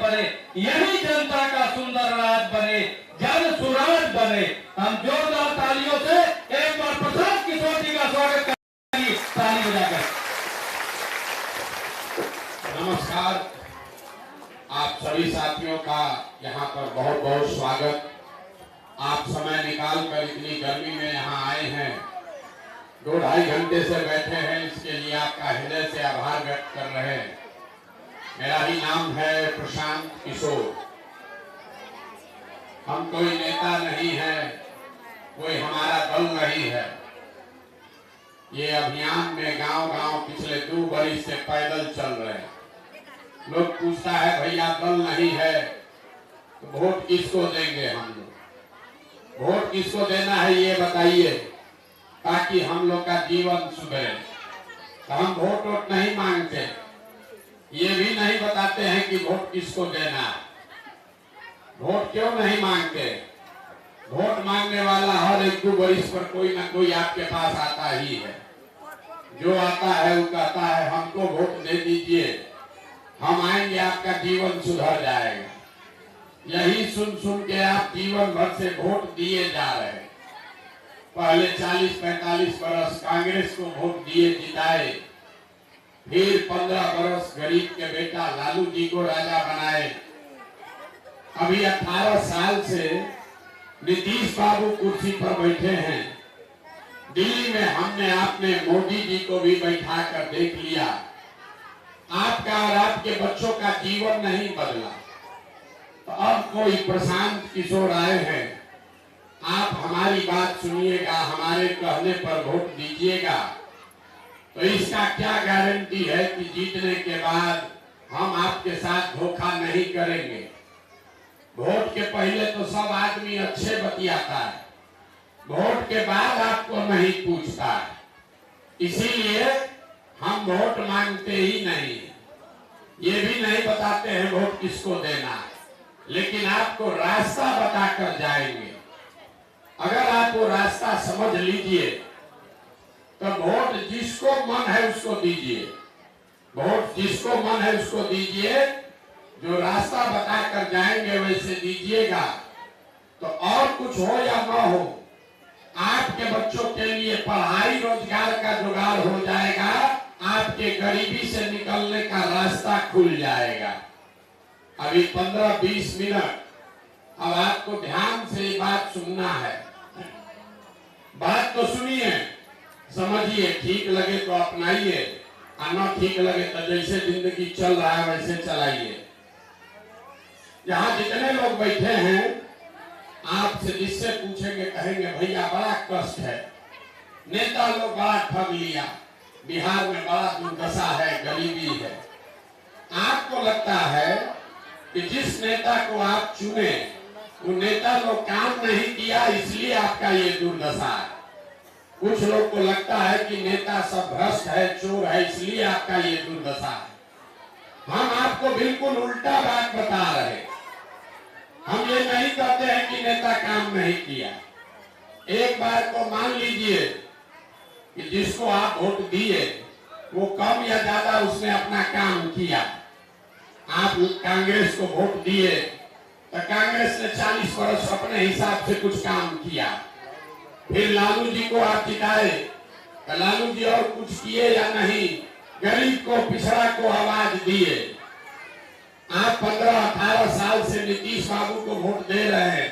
बने, यही जनता का सुंदर राज बने, जन सुराज बने। हम जोरदार तालियों से एक बार प्रशांत किशोर जी का स्वागत करेंगे, ताली बजाकर। नमस्कार, आप सभी साथियों का यहाँ पर बहुत बहुत स्वागत। आप समय निकाल कर इतनी गर्मी में यहाँ आए हैं, 2-2.5 घंटे से बैठे हैं, इसके लिए आपका हृदय से आभार व्यक्त कर रहे हैं। मेरा ही नाम है प्रशांत किशोर। हम कोई नेता नहीं है, कोई हमारा दल नहीं है। ये अभियान में गांव-गांव पिछले 2 बरस से पैदल चल रहे हैं। लोग पूछता है भैया दल नहीं है तो वोट किसको देंगे हम लोग? वोट किसको देना है ये बताइए, ताकि हम लोग का जीवन सुधरे। तो हम वोट नहीं मांगते, ये भी नहीं बताते हैं कि वोट किसको देना है। वोट क्यों नहीं मांगते? वोट मांगने वाला हर 1-2 बरस पर कोई ना कोई आपके पास आता ही है। जो आता है वो कहता है हमको वोट दे दीजिए, हम आएंगे, आपका जीवन सुधर जाएगा। यही सुन सुन के आप जीवन भर से वोट दिए जा रहे हैं। पहले 40-45 बरस कांग्रेस को वोट दिए जिताए, फिर 15 बरस गरीब के बेटा लालू जी को राजा बनाए। अभी 18 साल से नीतीश बाबू कुर्सी पर बैठे हैं। दिल्ली में हमने आपने मोदी जी को भी बैठा कर देख लिया, आपका और आपके बच्चों का जीवन नहीं बदला। तो अब कोई प्रशांत किशोर आए हैं, आप हमारी बात सुनिएगा, हमारे कहने पर वोट दीजिएगा। तो इसका क्या गारंटी है कि जीतने के बाद हम आपके साथ धोखा नहीं करेंगे? वोट के पहले तो सब आदमी अच्छे बतियाता है, वोट के बाद आपको नहीं पूछता है। इसीलिए हम वोट मांगते ही नहीं, ये भी नहीं बताते हैं वोट किसको देना है, लेकिन आपको रास्ता बताकर जाएंगे। अगर आप वो रास्ता समझ लीजिए तो वोट जिसको मन है उसको दीजिए, वोट जिसको मन है उसको दीजिए। जो रास्ता बताकर जाएंगे वैसे दीजिएगा, तो और कुछ हो या ना हो, आपके बच्चों के लिए पढ़ाई रोजगार का जुगाड़ हो जाएगा, आपके गरीबी से निकलने का रास्ता खुल जाएगा। अभी 15-20 मिनट अब आपको ध्यान से बात सुनना है। बात तो सुनिए, समझिए, ठीक लगे तो अपनाइए, और न ठीक लगे तो जैसे जिंदगी चल रहा है वैसे चलाइए। यहाँ जितने लोग बैठे हैं, आपसे जिससे पूछेंगे कहेंगे भैया बड़ा कष्ट है, नेता लोग बड़ा ठग लिया, बिहार में बड़ा दुर्दशा है, गरीबी है। आपको लगता है कि जिस नेता को आप चुने वो नेता लोग काम नहीं किया, इसलिए आपका ये दुर्दशा है। कुछ लोग को लगता है कि नेता सब भ्रष्ट है, चोर है, इसलिए आपका ये दुर्दशा है। हम आपको बिल्कुल उल्टा बात बता रहे हैं। हम ये नहीं कहते हैं कि नेता काम नहीं किया। एक बार को मान लीजिए कि जिसको आप वोट दिए वो कम या ज्यादा उसने अपना काम किया। आप कांग्रेस को वोट दिए तो कांग्रेस ने 40 वर्ष अपने हिसाब से कुछ काम किया। फिर लालू जी को आप जिताए तो लालू जी और कुछ किए या नहीं, गरीब को, पिछड़ा को आवाज दिए। आप 15-18 साल से नीतीश बाबू को वोट दे रहे हैं,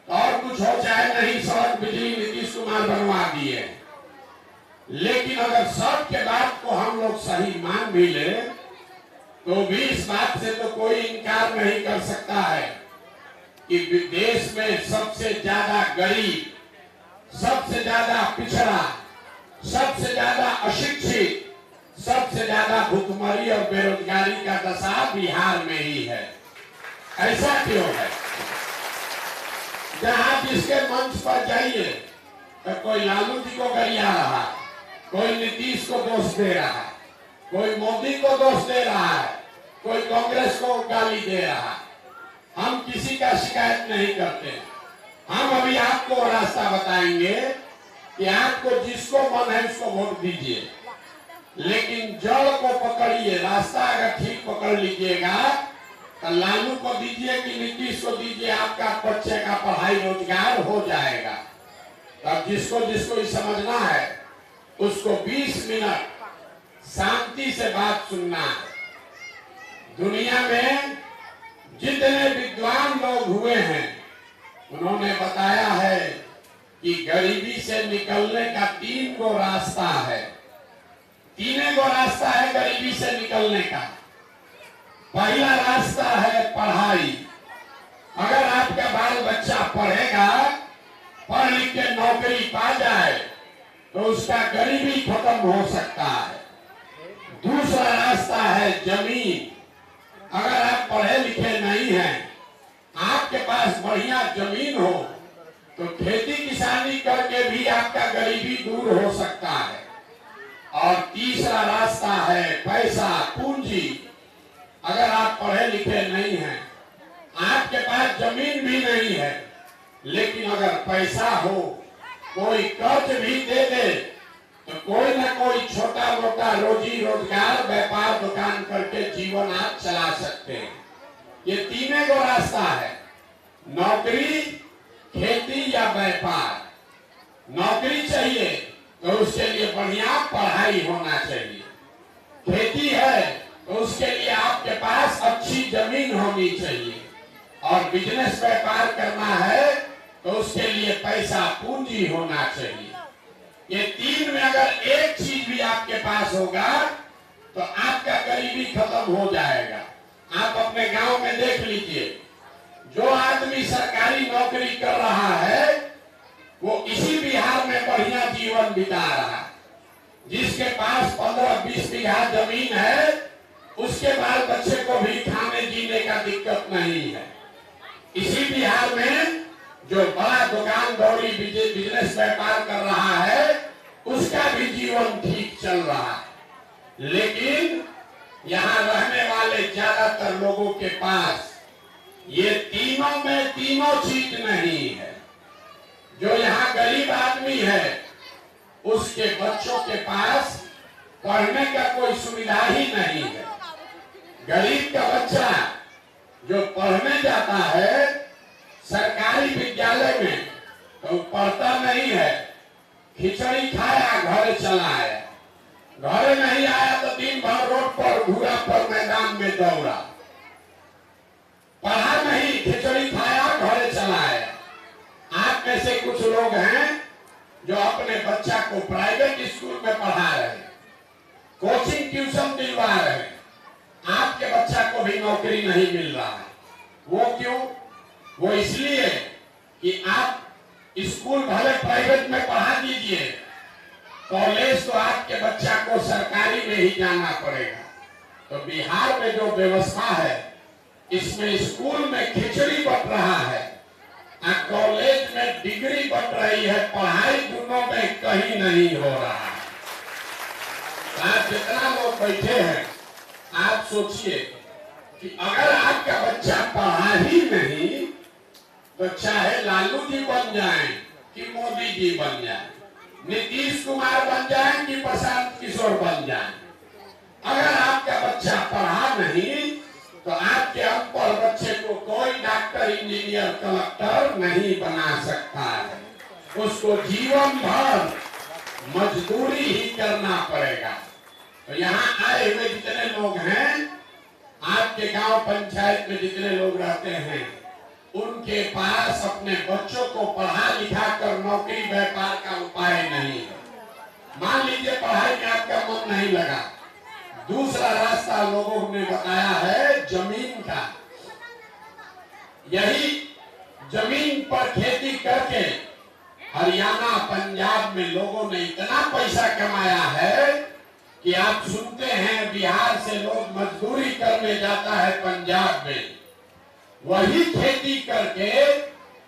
और कुछ हो चाहे नहीं, सड़क बिजली नीतीश कुमार बनवा दिए। लेकिन अगर सब के बात को हम लोग सही मान भी ले तो भी इस बात से तो कोई इनकार नहीं कर सकता है कि देश में सबसे ज्यादा गरीब, सबसे ज्यादा पिछड़ा, सबसे ज्यादा अशिक्षित, सबसे ज्यादा भुखमरी और बेरोजगारी का दशा बिहार में ही है। ऐसा क्यों है? जहां जिसके मंच पर जाइए तो कोई लालू जी को गरिया रहा, कोई नीतीश को दोष दे रहा है, कोई मोदी को दोष दे रहा है, कोई कांग्रेस को गाली दे रहा है। हम किसी का शिकायत नहीं करते। हम अभी आपको रास्ता बताएंगे कि आपको जिसको मन है उसको वोट दीजिए, लेकिन जड़ को पकड़िए। रास्ता अगर ठीक पकड़ लीजिएगा तो लालू को दीजिए कि नीतीश को दीजिए, आपका बच्चे का पढ़ाई रोजगार हो जाएगा। तब जिसको जिसको ये समझना है उसको 20 मिनट शांति से बात सुनना है। दुनिया में जितने विद्वान लोग हुए हैं उन्होंने बताया है कि गरीबी से निकलने का 3 गो रास्ता है। 3 गो रास्ता है गरीबी से निकलने का। पहला रास्ता है पढ़ाई। अगर आपका बाल बच्चा पढ़ेगा, पढ़ लिख के नौकरी पा जाए तो उसका गरीबी खत्म हो सकता है। दूसरा रास्ता है जमीन। अगर आप पढ़े लिखे नहीं हैं, आपके पास बढ़िया जमीन हो तो खेती किसानी करके भी आपका गरीबी दूर हो सकता है। और तीसरा रास्ता है पैसा, पूंजी। अगर आप पढ़े लिखे नहीं हैं, आपके पास जमीन भी नहीं है, लेकिन अगर पैसा हो, कोई कर्ज भी दे दे तो कोई ना कोई छोटा मोटा रोजी रोजगार, व्यापार दुकान करके जीवन आप चला सकते हैं। ये 3 गो रास्ता है, नौकरी, खेती या व्यापार। नौकरी चाहिए तो उसके लिए बढ़िया पढ़ाई होना चाहिए। खेती है तो उसके लिए आपके पास अच्छी जमीन होनी चाहिए। और बिजनेस व्यापार करना है तो उसके लिए पैसा, पूंजी होना चाहिए। ये 3 में अगर एक चीज भी आपके पास होगा तो आपका गरीबी खत्म हो जाएगा। आप अपने गांव में देख लीजिए, जो आदमी सरकारी नौकरी कर रहा है वो इसी बिहार में बढ़िया जीवन बिता रहा है। जिसके पास 15-20 बीघा जमीन है, उसके बाल बच्चे को भी खाने जीने का दिक्कत नहीं है। इसी बिहार में जो बड़ा दुकान दौड़ी बिजनेस व्यापार कर रहा है, उसका भी जीवन ठीक चल रहा है। लेकिन यहाँ रहने वाले ज्यादातर लोगों के पास ये तीनों में तीनों चीज नहीं है। जो यहाँ गरीब आदमी है उसके बच्चों के पास पढ़ने का कोई सुविधा ही नहीं है। गरीब का बच्चा जो पढ़ने जाता है सरकारी विद्यालय में तो पढ़ता नहीं है, खिचड़ी खाया घर चला आया, घर नहीं आया तो दिन भर रोड पर घूरा पर मैदान में दौड़ा, पढ़ा नहीं, खिचड़ी खाया घर चला आया। आप में से कुछ लोग हैं जो अपने बच्चा को प्राइवेट स्कूल में पढ़ा रहे, कोचिंग ट्यूशन दिलवा रहे, आपके बच्चा को भी नौकरी नहीं मिल रहा है। वो क्यों? वो इसलिए कि आप स्कूल भले प्राइवेट में पढ़ा दीजिए, कॉलेज तो आपके बच्चा को सरकारी में ही जाना पड़ेगा। तो बिहार में जो व्यवस्था है इसमें स्कूल में खिचड़ी बट रहा है और कॉलेज में डिग्री बट रही है, पढ़ाई दोनों में कहीं नहीं हो रहा है। आज जितना लोग बैठे हैं आप सोचिए कि अगर आपका बच्चा पढ़ा ही नहीं तो चाहे लालू जी बन जाएं कि मोदी जी बन जाएं, नीतीश कुमार बन जाएं कि प्रशांत किशोर बन जाएं, अगर आपका बच्चा पढ़ा नहीं तो आपके अनपढ़ बच्चे को कोई डॉक्टर, इंजीनियर, कलेक्टर नहीं बना सकता है। उसको जीवन भर मजदूरी ही करना पड़ेगा। तो यहाँ आए हुए जितने लोग हैं, आपके गांव पंचायत में जितने लोग रहते हैं, उनके पास अपने बच्चों को पढ़ा लिखा कर नौकरी व्यापार का उपाय नहीं है। मान लीजिए पढ़ाई में आपका मन नहीं लगा, दूसरा रास्ता लोगों ने बताया है जमीन का। यही जमीन पर खेती करके हरियाणा, पंजाब में लोगों ने इतना पैसा कमाया है कि आप सुनते हैं बिहार से लोग मजदूरी करने जाता है पंजाब में, वही खेती करके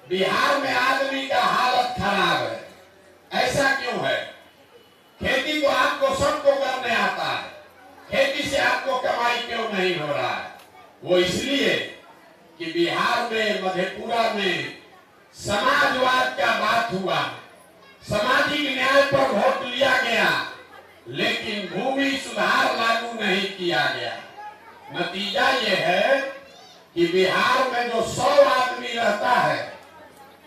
बिहार में आदमी का हालत खराब है। ऐसा क्यों है? खेती तो आपको सबको करने आता है, खेती से आपको कमाई क्यों नहीं हो रहा है? वो इसलिए कि बिहार में, मधेपुरा में समाजवाद का बात हुआ, सामाजिक न्याय पर वोट लिया गया, लेकिन भूमि सुधार लागू नहीं किया गया। नतीजा ये है कि बिहार में जो 100 आदमी रहता है,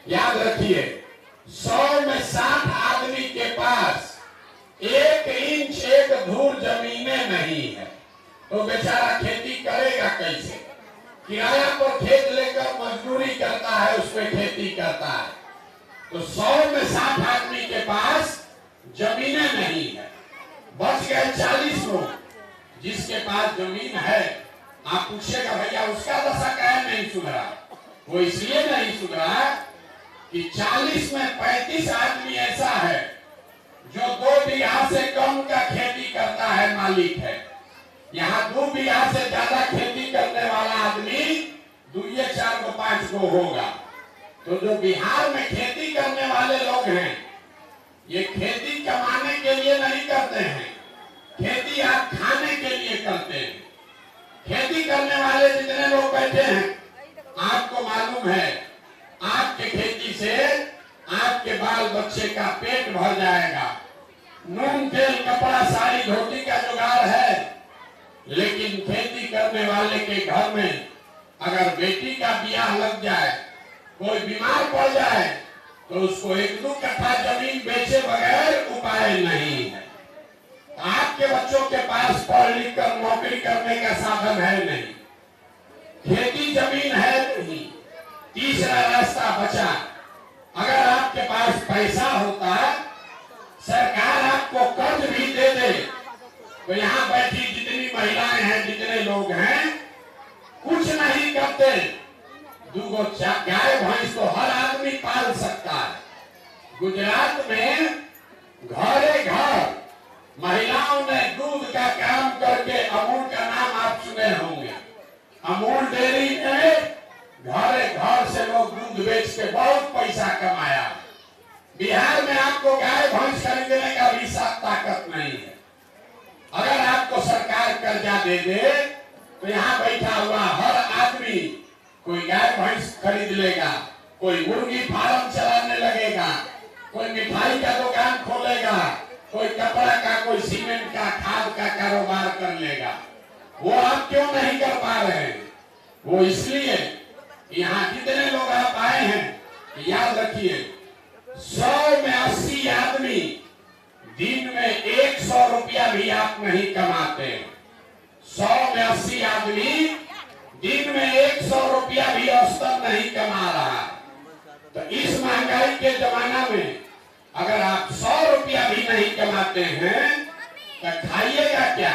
याद रखिए 100 में 60 आदमी के पास 1 इंच 1 धूर जमीनें नहीं है, तो बेचारा खेती करेगा कैसे? किराया पर खेत लेकर मजदूरी करता है, उसमें खेती करता है। तो 100 में 60 आदमी के पास जमीनें नहीं है, बच गए 40 लोग जिसके पास जमीन है। आप पूछेगा भैया उसका दशा क्या नहीं सुधरा? वो इसलिए नहीं सुधरा कि 40 में 35 आदमी ऐसा है जो 2 बीघा से कम का खेती करता है, मालिक है। यहाँ 2 बीघा से ज्यादा खेती करने वाला आदमी 2 या 4 को 5 को होगा। तो जो बिहार में खेती करने वाले लोग हैं, ये खेती कमाने के लिए नहीं करते हैं, खेती आप खाने के लिए करते हैं। खेती करने वाले जितने लोग बैठे हैं, आपको मालूम है आपके खेती से आपके बाल बच्चे का पेट भर जाएगा, नून तेल कपड़ा साड़ी धोती का जुगाड़ है। लेकिन खेती करने वाले के घर में अगर बेटी का ब्याह लग जाए, कोई बीमार पड़ जाए, तो उसको 1-2 कट्ठा जमीन बेचे बगैर उपाय नहीं है। आपके बच्चों के पास पढ़ लिख कर नौकरी करने का साधन है नहीं, खेती जमीन है नहीं। तीसरा रास्ता बचा, अगर आपके पास पैसा होता, सरकार आपको कर्ज भी दे दे, तो यहाँ बैठी जितनी महिलाएं हैं, जितने लोग हैं, कुछ नहीं करते। 2 गाय भैंस तो हर आदमी पाल सकता है। गुजरात में घरे घर महिलाओं ने दूध का काम करके, अमूल का नाम आप सुने होंगे, अमूल डेयरी में घरे घर से लोग दूध बेच के बहुत पैसा कमाया। बिहार में आपको गाय भैंस खरीदने का भी ताकत नहीं है। अगर आपको सरकार कर्जा दे दे, तो यहाँ बैठा हुआ हर आदमी कोई गाय भैंस खरीद लेगा, कोई मुर्गी फार्म चलाने लगेगा, कोई मिठाई का दुकान खोलेगा, कोई कपड़ा का, कोई सीमेंट का, खाद का कारोबार कर लेगा। वो आप क्यों नहीं कर पा रहे हैं? वो इसलिए यहाँ जितने लोग आप आए हैं, याद रखिए 100 में 80 आदमी दिन में 100 रुपया भी आप नहीं कमाते। 100 में 80 आदमी दिन में 100 रुपया भी औसतन नहीं कमा रहा। तो इस महंगाई के जमाना में अगर आप 100 रुपया भी नहीं कमाते हैं, तो खाइएगा क्या,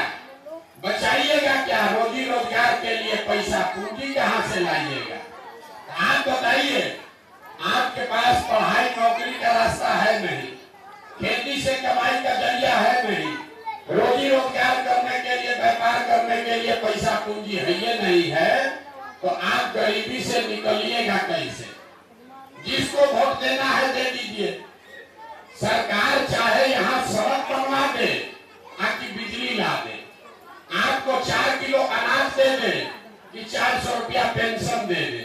बचाइएगा क्या, रोजी रोजगार के लिए पैसा पूंजी कहाँ से लाइएगा? आप बताइए, आपके पास पढ़ाई नौकरी का रास्ता है नहीं, खेती से कमाई का जरिया है नहीं, रोजी रोजगार करने के लिए, व्यापार करने के लिए पैसा पूंजी है ये नहीं है, तो आप गरीबी से निकलिएगा कैसे? जिसको वोट देना है दे दीजिए। सरकार चाहे यहाँ सड़क बनवा दे, आपकी बिजली ला दे, आपको 4 किलो अनाज दे दे, कि 400 रुपया पेंशन दे दे,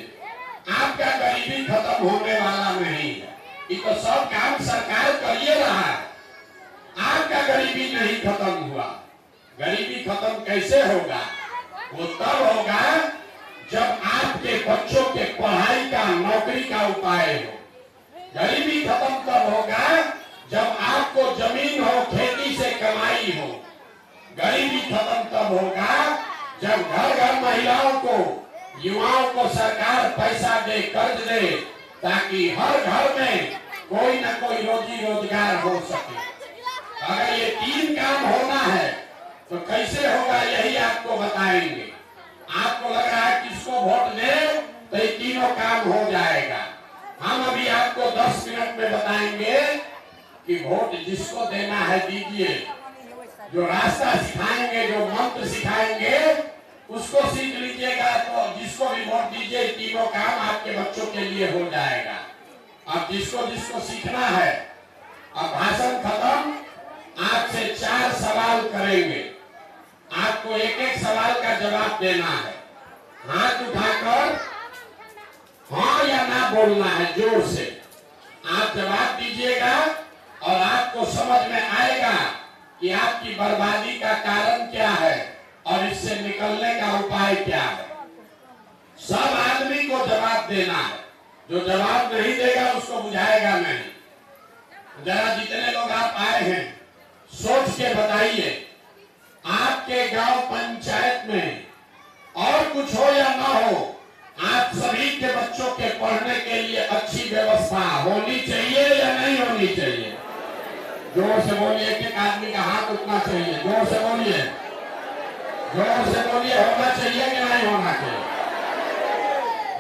आपका गरीबी खत्म होने वाला नहीं है। ये तो सब काम सरकार कर ही रहा है, आपका गरीबी नहीं खत्म हुआ। गरीबी खत्म कैसे होगा? वो तब होगा जब आपके बच्चों के पढ़ाई का, नौकरी का उपाय हो। गरीबी खत्म तब होगा जब आपको जमीन हो, खेती से कमाई हो। गरीबी खत्म तब होगा जब घर घर महिलाओं को, युवाओं को सरकार पैसा दे, कर्ज दे, ताकि हर घर में कोई न कोई रोजी रोजगार हो सके। अगर ये 3 काम होना है तो कैसे होगा, यही आपको बताएंगे। आपको लग रहा है किसको वोट दे तो ये तीनों काम हो जाएगा। हम अभी आपको 10 मिनट में बताएंगे कि वोट जिसको देना है दीजिए। जो रास्ता सिखाएंगे, जो मंत्र सिखाएंगे, उसको सीख लीजिएगा, तो जिसको भी वोट दीजिए, तीनों काम आपके बच्चों के लिए हो जाएगा। अब जिसको जिसको सीखना है, अब भाषण खत्म, आपसे 4 सवाल करेंगे, आपको एक सवाल का जवाब देना है। हाथ उठाकर हाँ या ना बोलना है, जोर से आप जवाब दीजिएगा और आपको समझ में आएगा कि आपकी बर्बादी का कारण क्या है और इससे निकलने का उपाय क्या है। सब आदमी को जवाब देना है। जो जवाब नहीं देगा उसको बुझाएगा नहीं। जरा जितने लोग आप आए हैं सोच के बताइए, आपके गांव पंचायत में और कुछ हो या ना हो, आप सभी के बच्चों के पढ़ने के लिए अच्छी व्यवस्था होनी चाहिए या नहीं होनी चाहिए? जोर से बोलिए। एक आदमी का हाथ उठना चाहिए। जोर से बोलिए, जोर से बोलिए। होना चाहिए कि नहीं होना चाहिए?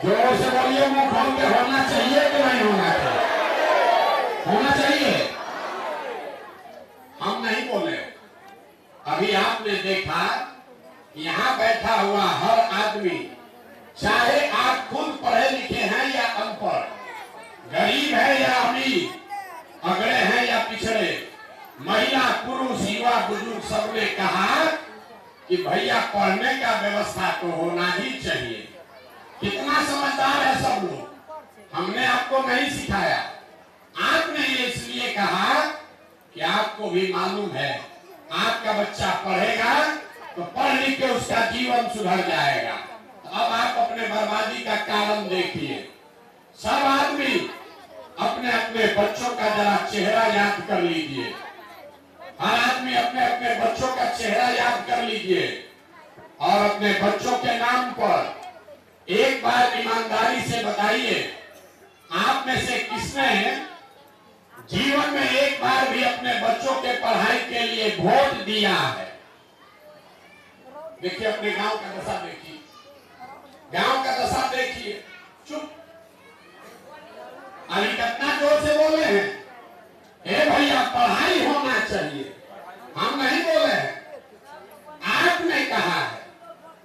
जोर से बोलिए। मुंह खोल के होना चाहिए कि नहीं होना चाहिए? होना चाहिए। हम नहीं बोले। अभी आपने देखा यहाँ बैठा हुआ हर आदमी, चाहे आप खुद पढ़े लिखे हैं या अनपढ़, गरीब है या अमीर, अगड़े हैं या पिछड़े, महिला पुरुष युवा बुजुर्ग, सबने कहा कि भैया पढ़ने का व्यवस्था तो होना ही चाहिए। कितना समझदार है सब लोग। हमने आपको नहीं सिखाया, आपने ये इसलिए कहा कि आपको भी मालूम है आपका बच्चा पढ़ेगा तो पढ़ लिख के उसका जीवन सुधर जाएगा। अब आप अपने बर्बादी का कारण देखिए। सब आदमी अपने अपने बच्चों का जरा चेहरा याद कर लीजिए। हर आदमी अपने अपने बच्चों का चेहरा याद कर लीजिए और अपने बच्चों के नाम पर एक बार ईमानदारी से बताइए, आप में से किसने जीवन में एक बार भी अपने बच्चों के पढ़ाई के लिए वोट दिया है? देखिए, अपने गांव का दशा देखिए, गांव का दशा देखिए। चुप। अभी कितना जोर से बोले हैं, ए भैया पढ़ाई होना चाहिए। हम नहीं बोले हैं, आपने कहा है।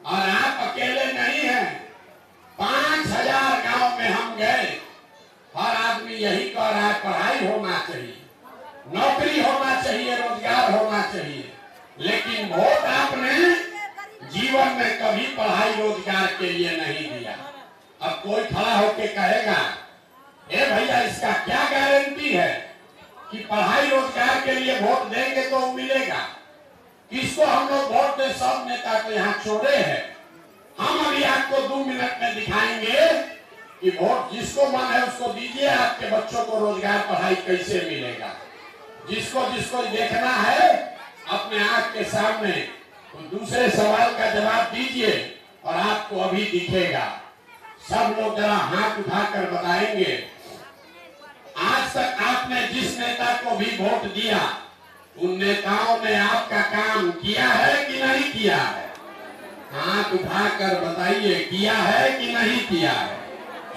और आप अकेले नहीं हैं, 5000 गांव में हम गए, हर आदमी यही कह रहा है पढ़ाई होना चाहिए, नौकरी होना चाहिए, रोजगार होना चाहिए। लेकिन वोट आपने जीवन में कभी पढ़ाई रोजगार के लिए नहीं दिया। अब कोई खड़ा होके कहेगा, ए भैया इसका क्या गारंटी है कि पढ़ाई रोजगार के लिए वोट देंगे तो मिलेगा? किसको हम लोग वोट दे? सब नेता तो यहाँ चोरे हैं। हम अभी आपको 2 मिनट में दिखाएंगे कि वोट जिसको मन है उसको दीजिए। आपके बच्चों को रोजगार पढ़ाई कैसे मिलेगा? जिसको जिसको देखना है अपने आंख के सामने, तो दूसरे सवाल का जवाब दीजिए और आपको अभी दिखेगा। सब लोग जरा हाथ उठाकर बताएंगे, आज तक आपने जिस नेता को भी वोट दिया, उन नेताओं ने आपका काम किया है कि नहीं किया है? हाथ उठाकर बताइए, किया है कि नहीं किया है?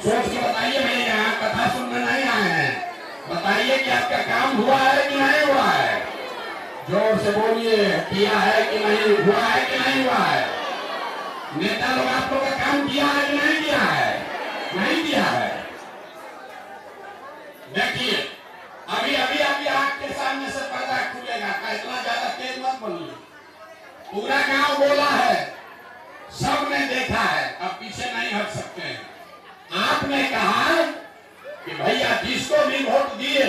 सोच के बताइए भैया, यहाँ कथा सुनने नहीं आए हैं। बताइए कि आपका काम हुआ है कि नहीं हुआ है? जोर से बोलिए, किया है कि नहीं, हुआ है कि नहीं हुआ है? नेता लोग आप लोग का काम किया है कि नहीं किया है? नहीं किया है। देखिए, अभी अभी अभी आपके सामने से पर्दा खुलेगा। इतना ज्यादा तेज मत बोलिए। पूरा गांव बोला है, सबने देखा है, अब पीछे नहीं हट सकते हैं। आपने कहा कि भैया जिसको भी वोट दिए,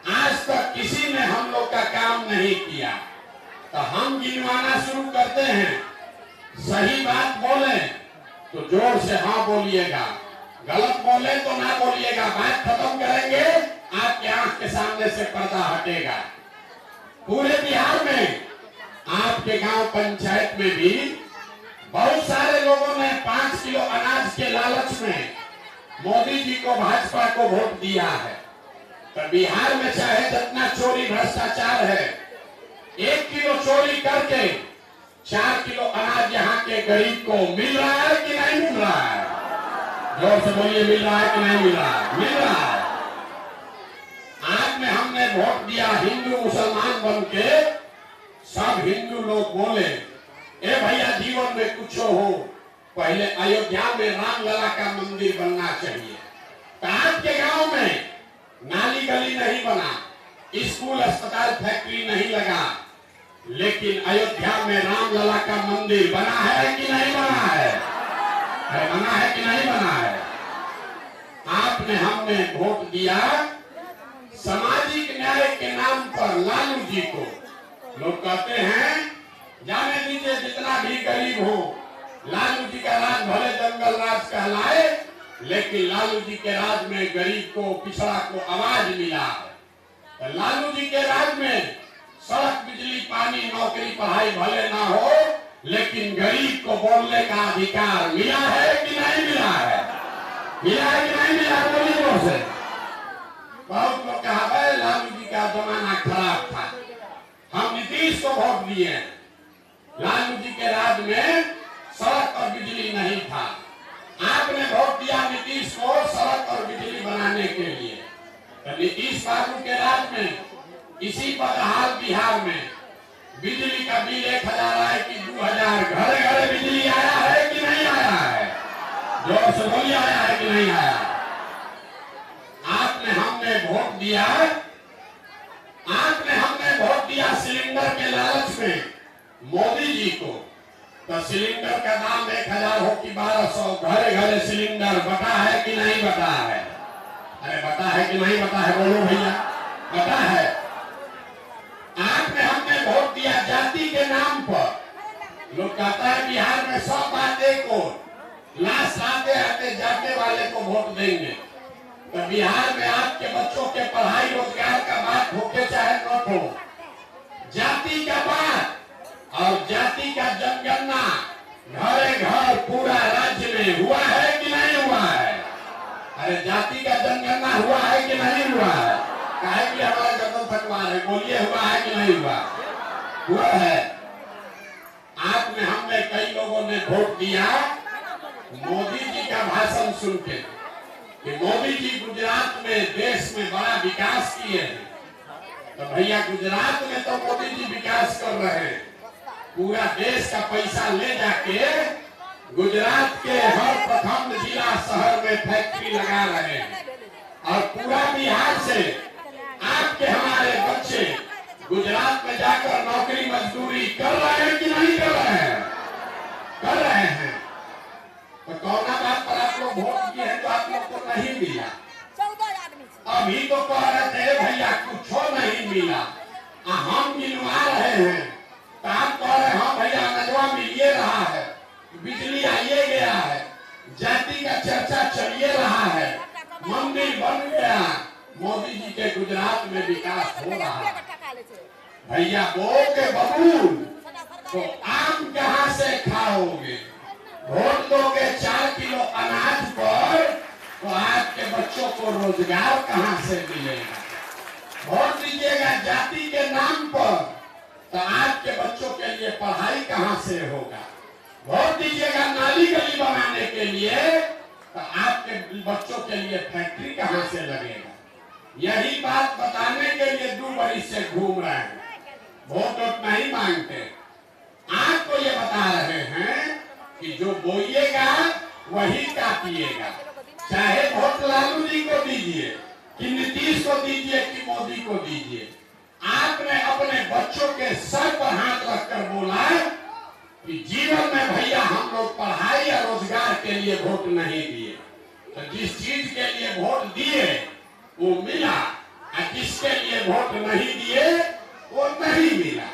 आज तक किसी ने हम लोग का काम नहीं किया। तो हम गिनवाना शुरू करते हैं। सही बात बोले तो जोर से हाँ बोलिएगा, गलत बोले तो ना बोलिएगा। बात खत्म करेंगे, आपके आंख के सामने से पर्दा हटेगा। पूरे बिहार में, आपके गांव पंचायत में भी बहुत सारे लोगों ने 5 किलो अनाज के लालच में मोदी जी को, भाजपा को वोट दिया है। तो बिहार में चाहे जितना चोरी भ्रष्टाचार है, 1 किलो चोरी करके 4 किलो अनाज यहाँ के गरीब को मिल रहा है कि नहीं मिल रहा है? जोर से बोलिए, मिल रहा है कि नहीं मिल रहा है? मिल रहा है। आज में हमने वोट दिया हिंदू मुसलमान बन के, सब हिंदू लोग बोले, ए भैया जीवन में कुछ हो, पहले अयोध्या में रामलला का मंदिर बनना चाहिए। तो आपके गांव में नाली गली नहीं बना, स्कूल अस्पताल फैक्ट्री नहीं लगा, लेकिन अयोध्या में रामलला का मंदिर बना है कि नहीं बना है? बना है कि नहीं बना है? आपने, हमने वोट दिया सामाजिक न्याय के नाम पर लालू जी को। लोग कहते हैं जाने दीजिए, जितना भी गरीब हो लालू जी का राज भले जंगल राज कहलाए, लेकिन लालू जी के राज में गरीब को, पिछड़ा को आवाज मिला है। तो लालू जी के राज में सड़क, बिजली, पानी, नौकरी, पढ़ाई भले ना हो, लेकिन गरीब को बोलने का अधिकार मिला है कि नहीं मिला है? मिला है कि नहीं मिला? बोलिए जोर से। बहुत लोग कहा है लालू जी का जमाना खराब था, हम नीतीश को वोट दिए। लालू जी के राज में सड़क और बिजली नहीं था, आपने वोट दिया नीतीश को सड़क और बिजली बनाने के लिए। तो नीतीश बाबू के राज में इसी बदहाल बिहार में बिजली का बिल 1000 आए कि 2000, घरे घरे बिजली आया है कि नहीं आया है? जोर से बोलिए, आया है कि नहीं आया? आपने हमने वोट दिया, हमने वोट दिया सिलेंडर के लालच में मोदी जी को। तो सिलेंडर का दाम 1000 हो कि 1200, घरे घरे सिलेंडर बता है कि नहीं बता है? अरे बता है कि नहीं बता है? बोलो भैया, बता है। आपने हमने वोट दिया जाति के नाम पर। लोग कहता है बिहार में सब बातें को लाश आते आते जाते वाले को वोट देंगे। तो बिहार में आपके बच्चों के पढ़ाई रोजगार का बात होके चाहे न हो, जाति का बात और जाति का जनगणना घरे घर पूरा राज्य में हुआ है कि नहीं हुआ है? अरे जाति का जनगणना हुआ है कि नहीं हुआ है? काहे कि हमारा जगह फटवार है, बोलिए हुआ है कि नहीं हुआ? हुआ है। आपने हमने कई लोगों ने वोट दिया मोदी जी का भाषण सुन के कि मोदी जी गुजरात में देश में बड़ा विकास किए हैं। तो भैया गुजरात में तो मोदी जी विकास कर रहे हैं, पूरा देश का पैसा ले जाके गुजरात के हर प्रखंड, जिला, शहर में फैक्ट्री लगा रहे हैं। और पूरा बिहार से आपके हमारे बच्चे गुजरात में जाकर नौकरी मजदूरी कर रहे हैं कि नहीं कर रहे हैं? कर रहे हैं। तो कौन बात पर आप लोग वोट किए हैं तो आप लोग को नहीं मिला? 14 आदमी। अभी तो कह रहे थे भैया कुछ नहीं मिला, हम गिनवा रहे हैं। तो आप कह रहे हाँ भैया नजवा मिलिए रहा है, बिजली आइए गया है, जाति का चर्चा चलिए रहा है, मंदिर बन गया, मोदी जी के गुजरात में विकास हो रहा है। भैया बोल के बबूल तो आम कहाँ से खाओगे? वोट दोगे 4 किलो अनाज पर तो आपके बच्चों को रोजगार कहाँ से मिलेगा? वोट दीजिएगा जाति के नाम पर तो आपके बच्चों के लिए पढ़ाई कहाँ से होगा? वोट दीजिएगा नाली गली बनाने के लिए तो आपके बच्चों के लिए फैक्ट्री कहाँ से लगेगा? यही बात बताने के लिए 2 बरिस से घूम रहे हैं, वोट नहीं मांगते। आपको ये बता रहे हैं कि जो बोइएगा वही काटिएगा। चाहे वोट लालू जी को दीजिए कि नीतीश को दीजिए कि मोदी को दीजिए, आपने अपने बच्चों के सर पर हाथ रखकर बोला कि जीवन में भैया हम लोग पढ़ाई या रोजगार के लिए वोट नहीं दिए। तो जिस चीज के लिए वोट दिए वो मिला, और जिसके लिए वोट नहीं दिए वो नहीं मिला।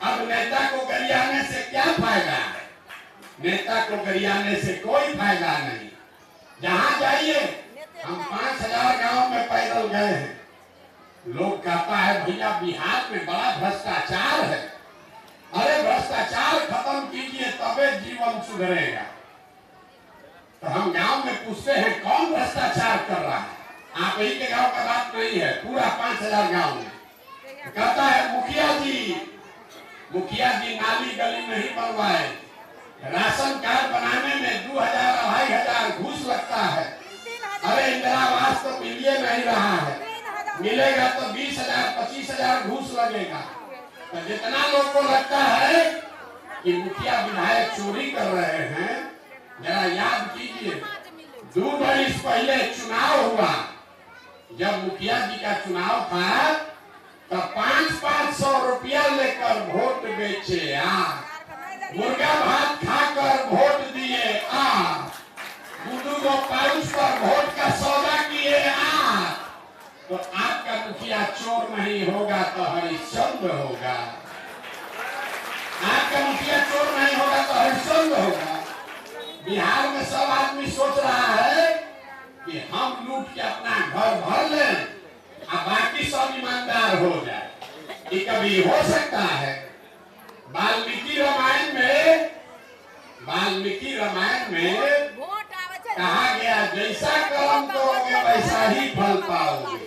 अब नेता को गरियाने से क्या फायदा है? नेता को गरियाने से कोई फायदा नहीं। जहां जाइए, हम 5000 गांव में पैदल गए हैं, लोग कहता है भैया बिहार में बड़ा भ्रष्टाचार है। अरे भ्रष्टाचार खत्म कीजिए तबे जीवन सुधरेगा। तो हम गांव में पूछते हैं कौन भ्रष्टाचार कर रहा है? आप ही के गांव का बात नहीं है, पूरा 5000 गांव में। कहता है मुखिया जी नाली गली नहीं बनवाए, राशन कार्ड बनाने में 2000 2500 घूस लगता है। अरे इंदिरा आवास तो मिलिए नहीं रहा है, मिलेगा तो 20,000 25,000 घूस लगेगा। तो जितना लोग को लगता है कि मुखिया विधायक चोरी कर रहे हैं, जरा याद कीजिए 2 बरिस पहले चुनाव हुआ, जब मुखिया जी का चुनाव था तो 500 रुपया लेकर वोट बेचे मुर्गा भात खाकर वोट दिए दूधू पाउच पर वोट का सौदा किए तो आपका मुखिया चोर नहीं होगा तो हरिश्चंद्र होगा। आपका मुखिया चोर नहीं होगा तो हरिश्चंद्र होगा। बिहार में सब आदमी सोच रहा है कि हम लूट के अपना घर भर लें और बाकी सब ईमानदार हो जाए। ये कभी हो सकता है? वाल्मीकि रामायण में कहा गया, जैसा कर्म करोगे वैसा ही फल पाओगे।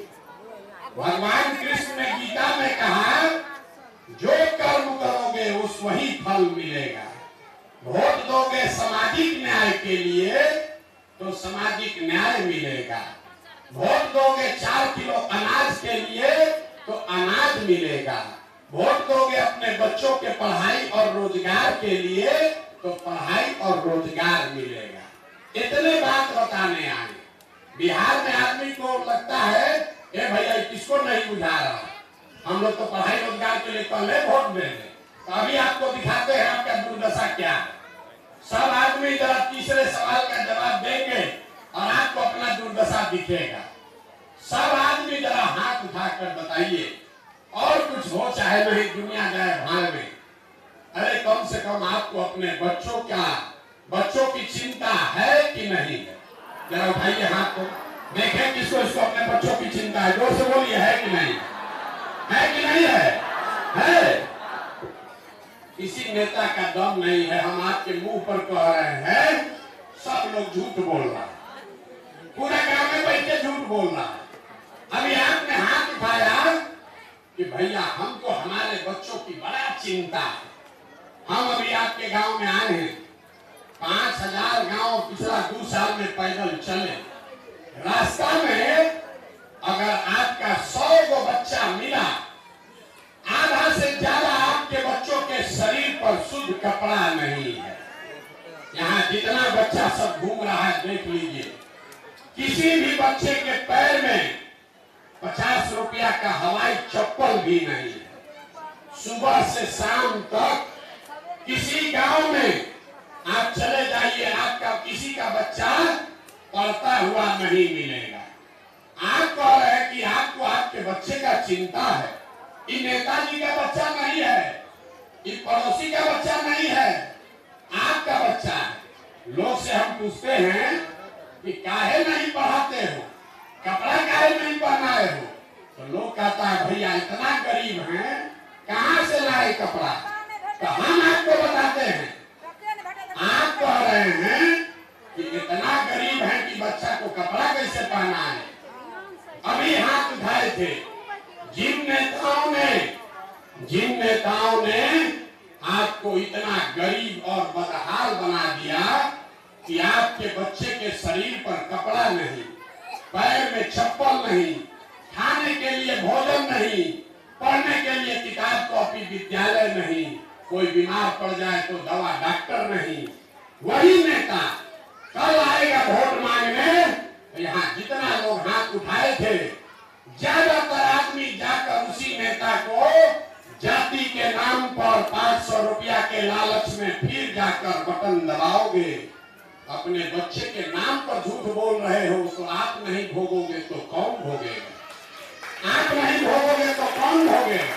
भगवान कृष्ण ने गीता में कहा, जो कर्म करोगे उस वही फल मिलेगा। वोट दोगे सामाजिक न्याय के लिए तो सामाजिक न्याय मिलेगा। वोट दोगे 4 किलो अनाज के लिए तो अनाज मिलेगा। वोट दोगे अपने बच्चों के पढ़ाई और रोजगार के लिए तो पढ़ाई और रोजगार मिलेगा। इतने बात बताने आए। बिहार में आदमी को लगता है, ए भैया किसको नहीं बुझा रहा, हम लोग तो पढ़ाई रोजगार के लिए पहले वोट दे दें। तो अभी आपको दिखाते हैं आपका दुर्दशा क्या है। सब आदमी जरा तीसरे सवाल का जवाब देंगे और आपको अपना दुर्दशा दिखेगा। सब आदमी जरा हाथ उठाकर बताइए, और कुछ हो चाहे नहीं, दुनिया जाए भाड़ में, अरे कम से कम आपको अपने बच्चों की चिंता है कि नहीं है? जरा उठाइए हाथ को, देखें किसको इसको अपने बच्चों की चिंता है। जोर से बोलिए, है कि नहीं है? कि नहीं है? किसी नेता का दम नहीं है। हम आपके मुंह पर कह रहे हैं, सब लोग झूठ बोल रहा है, पूरा गांव में बैठ के झूठ बोल रहा है। अभी आपने हाथ उठाया कि भैया हमको हमारे बच्चों की बड़ा चिंता है। हम अभी आपके गांव में आए हैं, 5000 गांव पिछला 2 साल में पैदल चले। रास्ता में अगर आपका 100 गो बच्चा मिला, आधा से ज्यादा आपके बच्चों के शरीर पर शुद्ध कपड़ा नहीं है। यहाँ जितना बच्चा सब घूम रहा है देख लीजिए, किसी भी बच्चे के पैर में 50 रुपया का हवाई चप्पल भी नहीं है। सुबह से शाम तक किसी गांव में आप चले जाइए, आपका किसी का बच्चा पढ़ता हुआ नहीं मिलेगा। आप कह रहे हैं कि आपको आपके बच्चे का चिंता है। ये नेताजी का बच्चा नहीं है, ये पड़ोसी का बच्चा नहीं है, आपका बच्चा है। लोग से हम पूछते हैं कि काहे नहीं पढ़ाते हो, कपड़ा काहे नहीं पहनाए हो, तो लोग कहता है भैया इतना गरीब हैं, कहाँ से लाए कपड़ा? तो हम आपको बताते हैं, आप कह रहे हैं कि इतना गरीब है कि बच्चा को कपड़ा कैसे पहना है। अभी हाथ उठाए थे जिन नेताओं ने आपको इतना गरीब और बदहाल बना दिया कि आपके बच्चे के शरीर पर कपड़ा नहीं, पैर में चप्पल नहीं, खाने के लिए भोजन नहीं, पढ़ने के लिए किताब कॉपी विद्यालय नहीं, कोई बीमार पड़ जाए तो दवा डॉक्टर नहीं। वही नेता कल आएगा वोट मांगने, यहाँ जितना लोग हाथ उठाए थे, ज्यादातर आदमी जाकर उसी नेता को जाति के नाम पर 500 रुपया के लालच में फिर जाकर बटन दबाओगे। अपने बच्चे के नाम पर झूठ बोल रहे हो, तो आप नहीं भोगोगे तो कौन भोगेगा? आप नहीं भोगोगे तो कौन भोगेगा?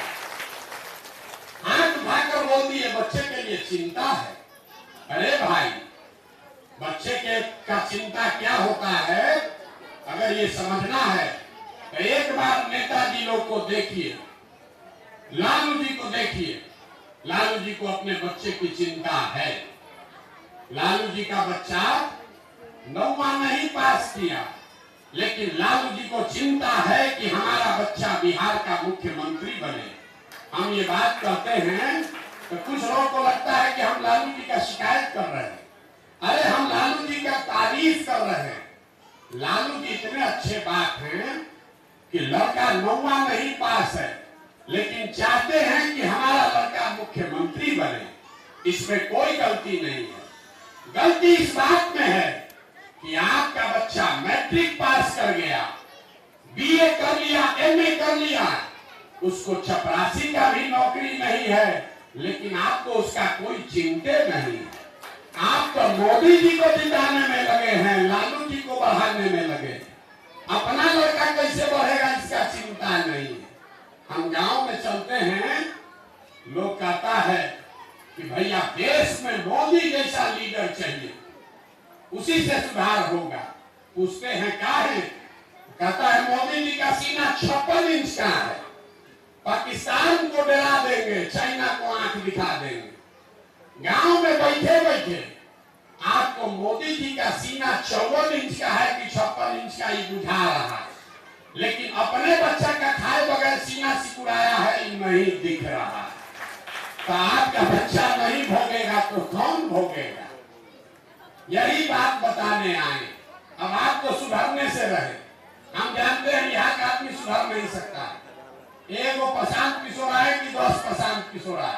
हाथ उठाकर बोल दिए बच्चे के लिए चिंता है। अरे भाई, बच्चे के का चिंता क्या होता है, अगर ये समझना है तो एक बार नेताजी लोग को देखिए, लालू जी को देखिए। लालू जी को अपने बच्चे की चिंता है। लालू जी का बच्चा 9वां नहीं पास किया, लेकिन लालू जी को चिंता है कि हमारा बच्चा बिहार का मुख्यमंत्री बने। हम ये बात कहते हैं तो कुछ लोगों को लगता है कि हम लालू जी का शिकायत कर रहे हैं। अरे हम लालू जी का तारीफ कर रहे हैं। लालू जी इतने अच्छे बात हैं कि लड़का 9वां नहीं पास है, लेकिन चाहते हैं कि हमारा लड़का मुख्यमंत्री बने। इसमें कोई गलती नहीं है। गलती इस बात में है कि आपका बच्चा मैट्रिक पास कर गया, बीए कर लिया, एमए कर लिया, उसको चपरासी का भी नौकरी नहीं है, लेकिन आपको उसका कोई चिंता नहीं। आप तो मोदी जी को जिताने में लगे हैं, लालू जी को बढ़ाने में लगे। अपना लड़का कैसे बढ़ेगा इसका चिंता नहीं है। हम गांव में चलते हैं, लोग कहता है कि भैया देश में मोदी जैसा लीडर चाहिए। उसी से सुधार होगा। पूछते हैं क्या है? कहता है मोदी जी का सीना 56 इंच का है, पाकिस्तान को डरा देंगे, चाइना को आंख दिखा देंगे। गांव में बैठे बैठे आपको मोदी जी का सीना 54 इंच का है कि 56 इंच का ही बुझा रहा है, लेकिन अपने बच्चा का खाए बगैर सीना सिकुड़ाया है नहीं दिख रहा। तो आपका बच्चा नहीं भोगेगा तो कौन भोगेगा? यही बात बताने आए। अब आपको सुधरने से रहे। हम जानते हैं यहाँ का आदमी सुधर नहीं सकता। एक वो प्रशांत किशोर है कि 10 प्रशांत किशोर है।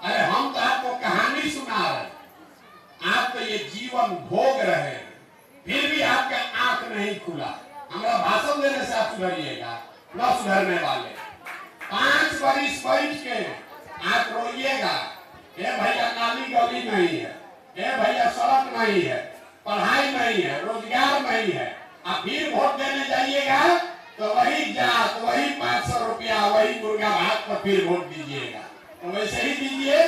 अरे हम तो आपको कहानी सुना रहे, आप तो ये जीवन भोग रहे हैं, फिर भी आपका आंख नहीं खुला। हमारा भाषण देने से आप सुधरिएगा? न सुधरने वाले 5 बरिस बैठ के आप रोइएगा, ए भैया नाली गली नहीं है, ए भैया सड़क नहीं है, पढ़ाई नहीं है, रोजगार नहीं है। आप फिर वोट देने जाइएगा तो वही जात, वही 500 रुपया, वही मुर्गा भात पर फिर वोट दीजिएगा। तो वैसे ही दीजिए।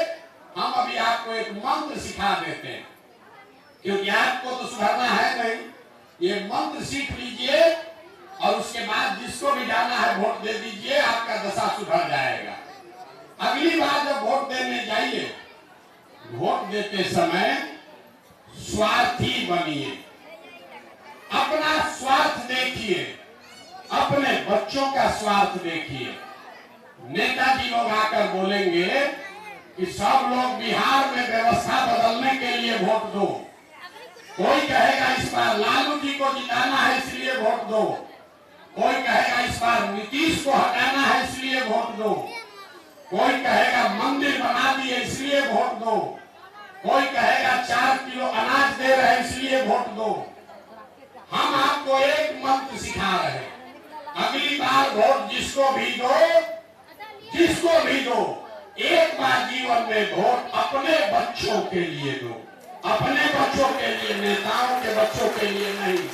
हम अभी आपको एक मंत्र सिखा देते हैं, क्योंकि आपको तो सुधरना है नहीं। ये मंत्र सीख लीजिए और उसके बाद जिसको भी जाना है वोट दे दीजिए, आपका दशा सुधर जाएगा। अगली बार जब वोट देने जाइए, वोट देते समय स्वार्थी बनिए, अपना स्वार्थ देखिए, अपने बच्चों का स्वार्थ देखिए। नेताजी लोग आकर बोलेंगे कि सब लोग बिहार में व्यवस्था बदलने के लिए वोट दो। कोई कहेगा इस बार लालू जी को जिताना है इसलिए वोट दो, कोई कहेगा इस बार नीतीश को हटाना है इसलिए वोट दो, कोई कहेगा मंदिर बना दिए इसलिए वोट दो, कोई कहेगा 4 किलो अनाज दे रहे इसलिए वोट दो। हम आपको एक मंत्र सिखा रहे हैं, अगली बार वोट जिसको भी दो, जिसको भी दो, एक बार जीवन में वोट अपने बच्चों के लिए दो, अपने बच्चों के लिए, नेताओं के बच्चों के लिए नहीं,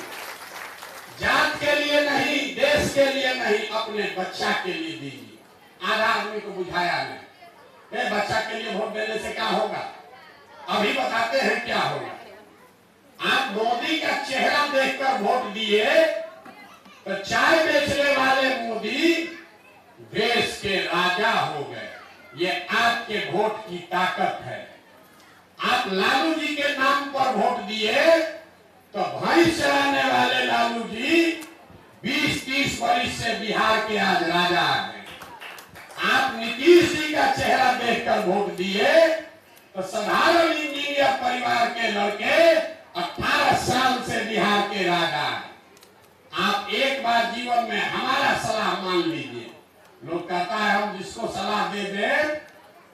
जात के लिए नहीं, देश के लिए नहीं, अपने बच्चा के लिए दीजिए। आधा आदमी को बुझाया नहीं, बच्चा के लिए वोट देने से क्या होगा? अभी बताते हैं क्या होगा। आप मोदी का चेहरा देखकर वोट दिए तो चाय बेचने वाले मोदी देश के राजा हो गए। ये आपके वोट की ताकत है। आप लालू जी के नाम पर वोट दिए तो भैंस चराने वाले लालू जी 20-30 वर्ष से बिहार के आज राजा हैं। आप नीतीश जी का चेहरा देखकर वोट दिए तो साधारण इंजीनियर परिवार के लड़के 18 साल से बिहार के राजा हैं। आप एक बार जीवन में हमारा सलाह मान लीजिए। लोग कहता है हम जिसको सलाह दे दे,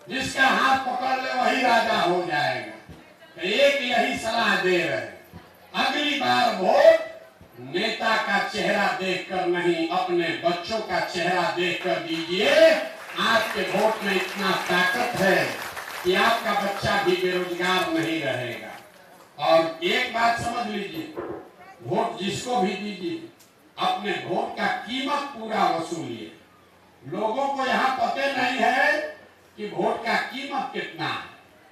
जिसका हाथ पकड़ ले वही राजा हो जाएगा। तो एक यही सलाह दे रहे, अगली बार वोट नेता का चेहरा देखकर नहीं, अपने बच्चों का चेहरा देखकर दीजिए। आपके वोट में इतना ताकत है कि आपका बच्चा भी बेरोजगार नहीं रहेगा। और एक बात समझ लीजिए, वोट जिसको भी दीजिए, अपने वोट का कीमत पूरा वसूलिए। लोगों को यहाँ पता नहीं है कि वोट का कीमत कितना है,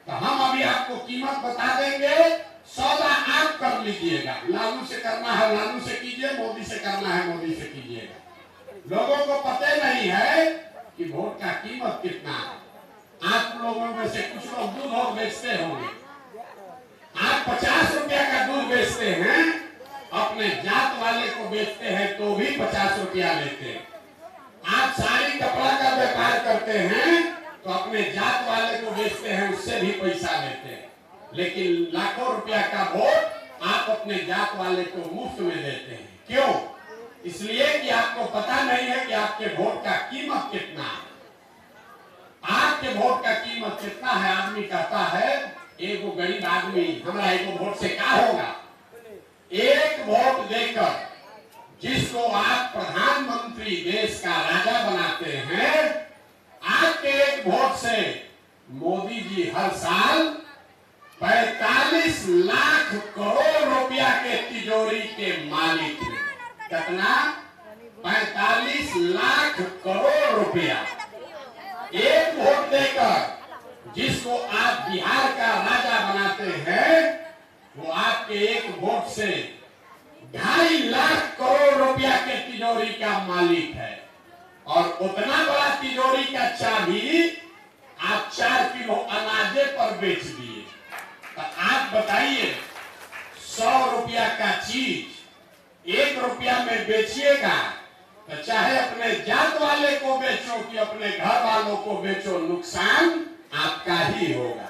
तो हम अभी आपको कीमत बता देंगे। सौदा आप कर लीजिएगा, लालू से करना है लालू से कीजिए, मोदी से करना है मोदी से कीजिएगा। लोगों को पता नहीं है कि वोट का कीमत कितना है। आप लोगों में से कुछ लोग दूध और बेचते होंगे, आप 50 रुपया का दूध बेचते हैं, अपने जात वाले को बेचते हैं तो भी 50 रुपया लेते हैं। आप साड़ी कपड़ा का व्यापार करते हैं तो अपने जात वाले को बेचते हैं, उससे भी पैसा लेते हैं। लेकिन लाखों रुपया का वोट आप अपने जात वाले को मुफ्त में देते हैं। क्यों? इसलिए कि आपको पता नहीं है कि आपके वोट का कीमत कितना है। आपके वोट का कीमत कितना है? आदमी कहता है एक गरीब आदमी हमारा एक वोट से क्या होगा? एक वोट देकर जिसको आप प्रधानमंत्री देश का राजा बनाते हैं, आपके एक वोट से मोदी जी हर साल 45 लाख करोड़ रुपया के तिजोरी के मालिक हैं। कितना? 45 लाख करोड़ रुपया एक वोट देकर जिसको आप बिहार का राजा बनाते हैं, वो आपके एक वोट से 2.5 लाख करोड़ रुपया के तिजोरी का मालिक है। और उतना बड़ा तिजोरी का चाबी आप 4 किलो अनाजे पर बेच दिए। तो आप बताइए, 100 रुपया का चीज 1 रुपया में बेचिएगा तो चाहे अपने जात वाले को बेचो कि अपने घर वालों को बेचो, नुकसान आपका ही होगा।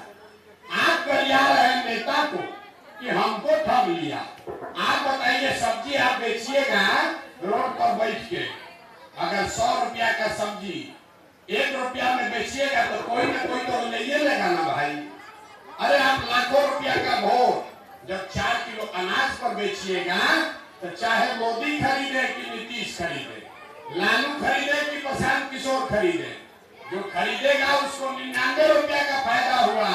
आप गरिया रहे नेता को कि हमको ठग लिया। आप बताइए, सब्जी आप बेचिएगा रोड पर बैठ के, अगर 100 रुपया का सब्जी 1 रुपया में बेचिएगा तो कोई ना कोई तो ले लेगा ना भाई। अरे आप लाखों रुपया का भोग जब 4 किलो अनाज पर बेचिएगा तो चाहे मोदी खरीदे कि नीतीश खरीदे, लालू खरीदे कि प्रशांत किशोर खरीदे, जो खरीदेगा उसको 99 रुपया का फायदा हुआ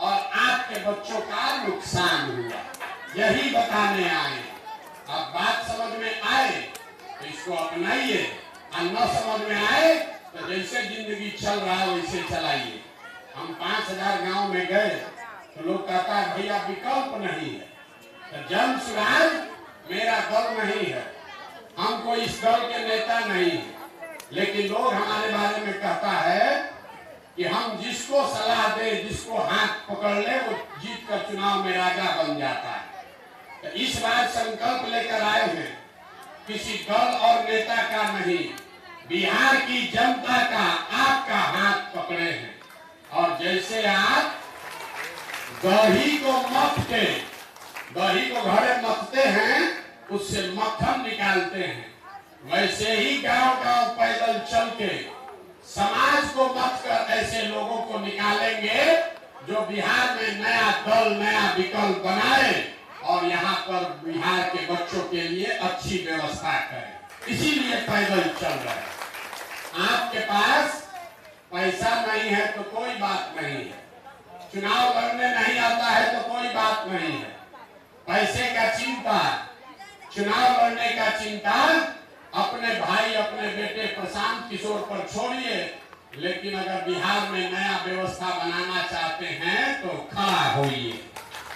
और आपके बच्चों का नुकसान हुआ। यही बताने आए। अब बात समझ में आए तो इसको अपनाइए, और न समझ में आए तो जैसे जिंदगी चल रहा है वैसे चलाइए। हम 5000 गांव में गए तो लोग कहता है भैया विकल्प नहीं है। तो जन सुराज मेरा दल नहीं है, हम कोई इस दल के नेता नहीं है, लेकिन लोग हमारे बारे में कहता है कि हम जिसको सलाह दे, जिसको हाथ पकड़ ले, वो जीत कर चुनाव में राजा बन जाता है। तो इस बार संकल्प लेकर आए हैं, किसी दल और नेता का नहीं, बिहार की जनता का आपका हाथ पकड़े हैं। और जैसे आप दही को मथ के, दही को घरे मथते हैं, उससे मक्खन निकालते हैं, वैसे ही गांव गांव पैदल चल के समाज को मत कर ऐसे लोगों को निकालेंगे जो बिहार में नया दल, नया विकल्प बनाए और यहाँ पर बिहार के बच्चों के लिए अच्छी व्यवस्था करें। इसीलिए पैदल चल रहे हैं। आपके पास पैसा नहीं है तो कोई बात नहीं है, चुनाव लड़ने नहीं आता है तो कोई बात नहीं है, पैसे का चिंता, चुनाव लड़ने का चिंता अपने भाई, अपने बेटे प्रशांत किशोर पर छोड़िए। लेकिन अगर बिहार में नया व्यवस्था बनाना चाहते हैं तो खड़ा होइए,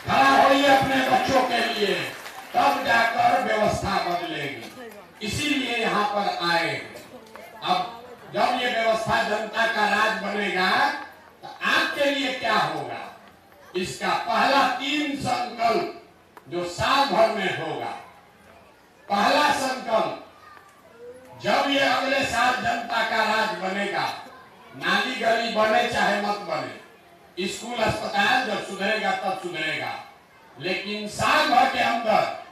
खड़ा होइए अपने बच्चों के लिए, तब जाकर व्यवस्था बदलेगी। इसीलिए यहाँ पर आए। अब जब ये व्यवस्था जनता का राज बनेगा तो आपके लिए क्या होगा, इसका पहला 3 संकल्प जो साल भर में होगा। पहला संकल्प, जब ये अगले साल जनता का राज बनेगा, नाली गली बने चाहे मत बने, स्कूल अस्पताल जब सुधरेगा तब सुधरेगा, लेकिन साल भर के अंदर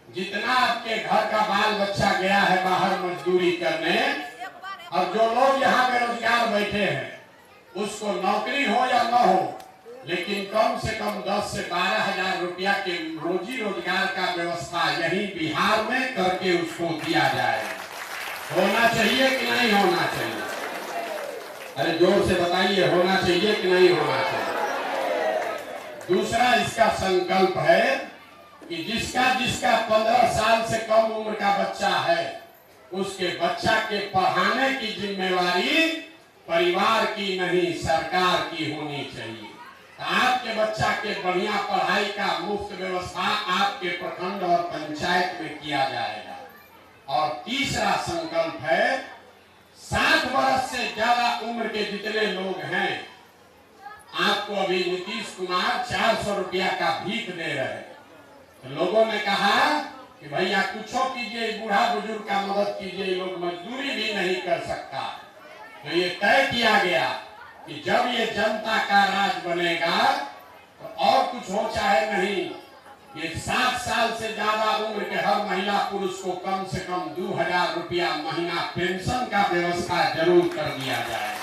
जितना आपके घर का बाल बच्चा गया है बाहर मजदूरी करने, और जो लोग यहाँ बेरोजगार बैठे हैं उसको नौकरी हो या न हो, लेकिन कम से कम 10 से 12 हजार रुपया के रोजी रोजगार का व्यवस्था यही बिहार में करके उसको दिया जाए। होना चाहिए कि नहीं होना चाहिए? अरे जोर से बताइए, होना चाहिए कि नहीं होना चाहिए? दूसरा इसका संकल्प है कि जिसका 15 साल से कम उम्र का बच्चा है, उसके बच्चा के पढ़ाने की जिम्मेवारी परिवार की नहीं सरकार की होनी चाहिए। आपके बच्चा के बढ़िया पढ़ाई का मुफ्त व्यवस्था आपके प्रखंड और पंचायत में किया जाएगा। और तीसरा संकल्प है, 60 वर्ष से ज्यादा उम्र के जितने लोग हैं, आपको अभी नीतीश कुमार 400 रुपया का भीख दे रहे हैं। तो लोगों ने कहा कि भैया कुछ कीजिए, बूढ़ा बुजुर्ग का मदद कीजिए, लोग मजदूरी भी नहीं कर सकता। तो ये तय किया गया कि जब ये जनता का राज बनेगा तो और कुछ हो चाहे नहीं, ये 60 साल से ज्यादा उम्र के हर महिला पुरुष को कम से कम 2000 रुपया महीना पेंशन का व्यवस्था जरूर कर दिया जाए।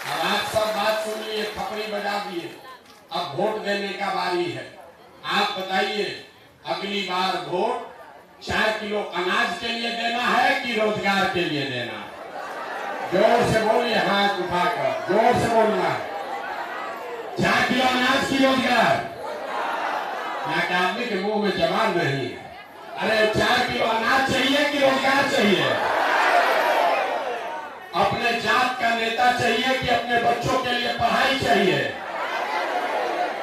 अब आप सब बात सुन लिए, थपड़ी बजा दिए, अब वोट देने का बारी है। आप बताइए, अगली बार वोट 4 किलो अनाज के लिए देना है कि रोजगार के लिए देना है? जोर से बोलिए, हाथ उठाकर जोर से बोलना है। 4 किलो अनाज की रोजगार? यहाँ के आदमी के मुंह में जवान नहीं है। अरे 4 किलो अनाज चाहिए कि रोजगार चाहिए? अपने जात का नेता चाहिए कि अपने बच्चों के लिए पढ़ाई चाहिए?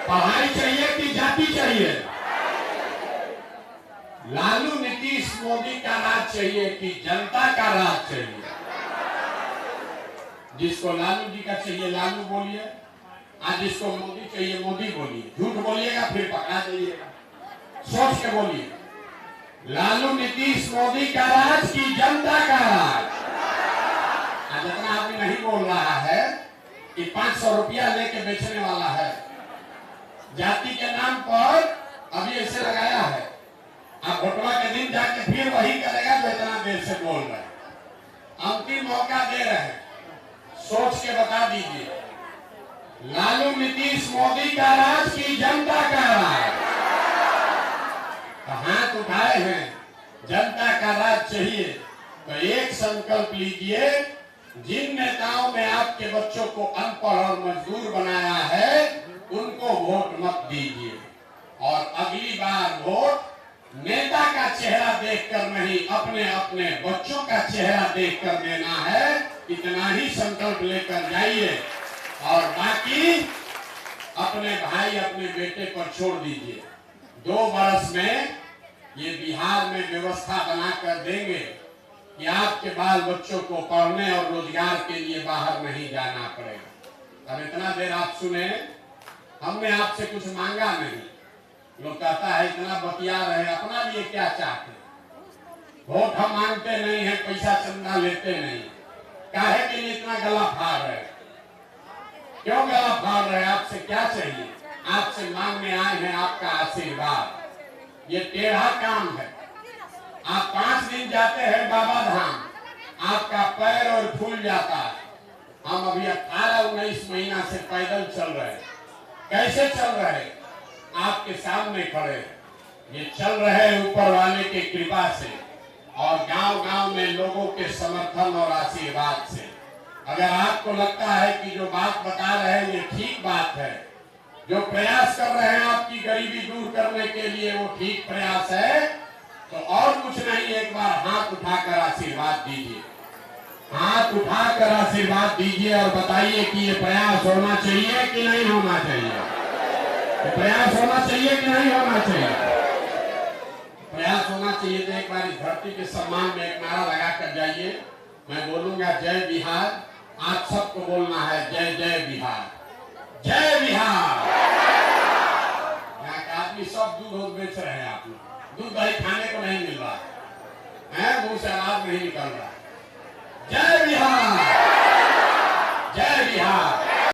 पढ़ाई चाहिए कि जाति चाहिए? लालू नीतीश मोदी का राज चाहिए कि जनता का राज चाहिए? जिसको लालू जी का चाहिए लालू बोलिए, आज जिसको मोदी चाहिए मोदी बोलिए। झूठ बोलिएगा फिर पकड़ा जाइएगा। सोच के बोलिए, लालू नीतीश मोदी का राज की जनता का राज? आज इतना आदमी नहीं बोल रहा है कि 500 रुपया लेके बेचने वाला है, जाति के नाम पर अभी ऐसे लगाया है। आप घोटवा के दिन जाके फिर वही करेगा जो इतना देर से बोल रहे हैं। अंतिम मौका दे रहे हैं, सोच के बता दीजिए, लालू नीतीश मोदी का राज की जनता का राज? हाथ उठाए हैं, जनता का राज चाहिए तो एक संकल्प लीजिए, जिन नेताओं ने आपके बच्चों को अनपढ़ और मजदूर बनाया है उनको वोट मत दीजिए। और अगली बार वोट नेता का चेहरा देखकर नहीं, अपने अपने बच्चों का चेहरा देखकर देना है। इतना ही संकल्प लेकर जाइए और बाकी अपने भाई अपने बेटे पर छोड़ दीजिए। 2 बरस में ये बिहार में व्यवस्था बनाकर देंगे कि आपके बाल बच्चों को पढ़ने और रोजगार के लिए बाहर नहीं जाना पड़ेगा। अब इतना देर आप सुने, हमने आपसे कुछ मांगा नहीं। लोग कहता है इतना बतिया रहे, अपना लिए क्या चाहते? वोट हम मांगते नहीं है, पैसा चंदा लेते नहीं। काहे के लिए इतना गला फाड़ रहे? क्यों गला फाड़ रहे? आपसे क्या चाहिए? आपसे मांगने आए हैं आपका आशीर्वाद। ये टेढ़ा काम है। आप 5 दिन जाते हैं बाबा धाम, आपका पैर और फूल जाता है। हम अभी 18-19 महीना से पैदल चल रहे हैं। कैसे चल रहे हैं? आपके सामने खड़े। ये चल रहे हैं ऊपर वाले के कृपा से और गांव-गांव में लोगों के समर्थन और आशीर्वाद से। अगर आपको लगता है कि जो बात बता रहे हैं ये ठीक बात है, जो प्रयास कर रहे हैं आपकी गरीबी दूर करने के लिए वो ठीक प्रयास है, तो और कुछ नहीं, एक बार हाथ उठाकर आशीर्वाद दीजिए। हाथ उठाकर आशीर्वाद दीजिए और बताइए कि ये प्रयास होना चाहिए कि नहीं होना चाहिए? ये प्रयास होना चाहिए कि नहीं होना चाहिए? प्रयास होना चाहिए तो एक बार इस धरती के सम्मान में एक नारा लगा कर जाइए। मैं बोलूंगा जय बिहार, आप सबको बोलना है जय जय बिहार, जय बिहार। यहाँ के आदमी सब दूध बेच रहे हैं, आप लोग दूध दही खाने को नहीं मिल रहा है, मुंह से आवाज नहीं निकल रहा।